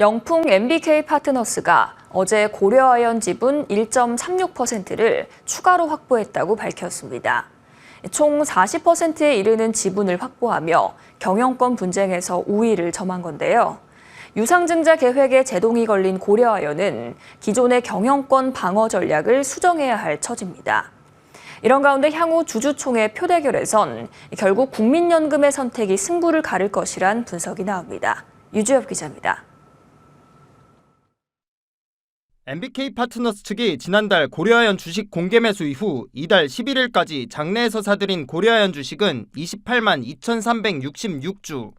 영풍 MBK 파트너스가 어제 고려아연 지분 1.36%를 추가로 확보했다고 밝혔습니다. 총 40%에 이르는 지분을 확보하며 경영권 분쟁에서 우위를 점한 건데요. 유상증자 계획에 제동이 걸린 고려아연은 기존의 경영권 방어 전략을 수정해야 할 처지입니다. 이런 가운데 향후 주주총회 표대결에선 결국 국민연금의 선택이 승부를 가를 것이란 분석이 나옵니다. 유주엽 기자입니다. MBK 파트너스 측이 지난달 고려아연 주식 공개 매수 이후 이달 11일까지 장내에서 사들인 고려아연 주식은 28만 2,366주.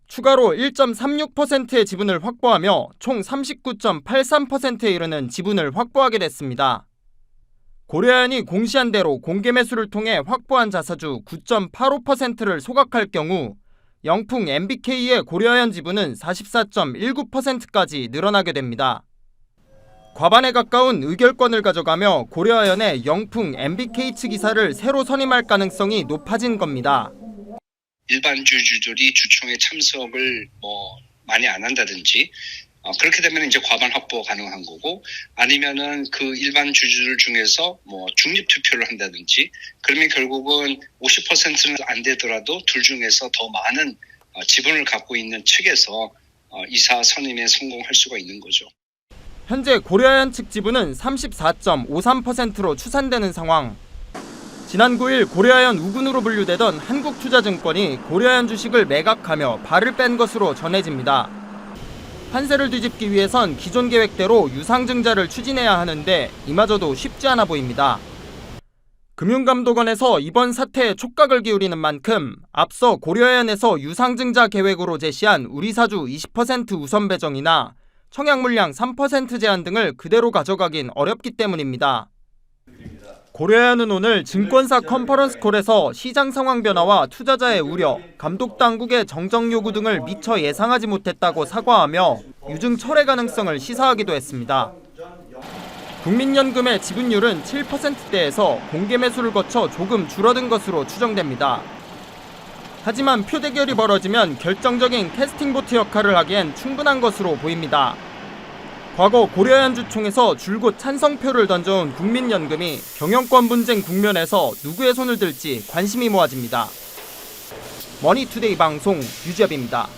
추가로 1.36%의 지분을 확보하며 총 39.83%에 이르는 지분을 확보하게 됐습니다. 고려아연이 공시한 대로 공개 매수를 통해 확보한 자사주 9.85%를 소각할 경우 영풍 MBK의 고려아연 지분은 44.19%까지 늘어나게 됩니다. 과반에 가까운 의결권을 가져가며 고려아연의 영풍 MBK 측 이사를 새로 선임할 가능성이 높아진 겁니다. 일반 주주들이 주총에 참석을 많이 안 한다든지 그렇게 되면 이제 과반 확보 가능한 거고, 아니면은 그 일반 주주들 중에서 중립 투표를 한다든지, 그러면 결국은 50%는 안 되더라도 둘 중에서 더 많은 지분을 갖고 있는 측에서 이사 선임에 성공할 수가 있는 거죠. 현재 고려아연 측 지분은 34.53%로 추산되는 상황. 지난 9일 고려아연 우군으로 분류되던 한국투자증권이 고려아연 주식을 매각하며 발을 뺀 것으로 전해집니다. 판세를 뒤집기 위해선 기존 계획대로 유상증자를 추진해야 하는데 이마저도 쉽지 않아 보입니다. 금융감독원에서 이번 사태에 촉각을 기울이는 만큼 앞서 고려아연에서 유상증자 계획으로 제시한 우리사주 20% 우선 배정이나 청약물량 3% 제한 등을 그대로 가져가긴 어렵기 때문입니다. 고려아연은 오늘 증권사 컨퍼런스 콜에서 시장 상황 변화와 투자자의 우려, 감독 당국의 정정 요구 등을 미처 예상하지 못했다고 사과하며 유증 철회 가능성을 시사하기도 했습니다. 국민연금의 지분율은 7%대에서 공개 매수를 거쳐 조금 줄어든 것으로 추정됩니다. 하지만 표대결이 벌어지면 결정적인 캐스팅 보트 역할을 하기엔 충분한 것으로 보입니다. 과거 고려아연 주총에서 줄곧 찬성표를 던져온 국민연금이 경영권 분쟁 국면에서 누구의 손을 들지 관심이 모아집니다. 머니투데이 방송 유지엽입니다.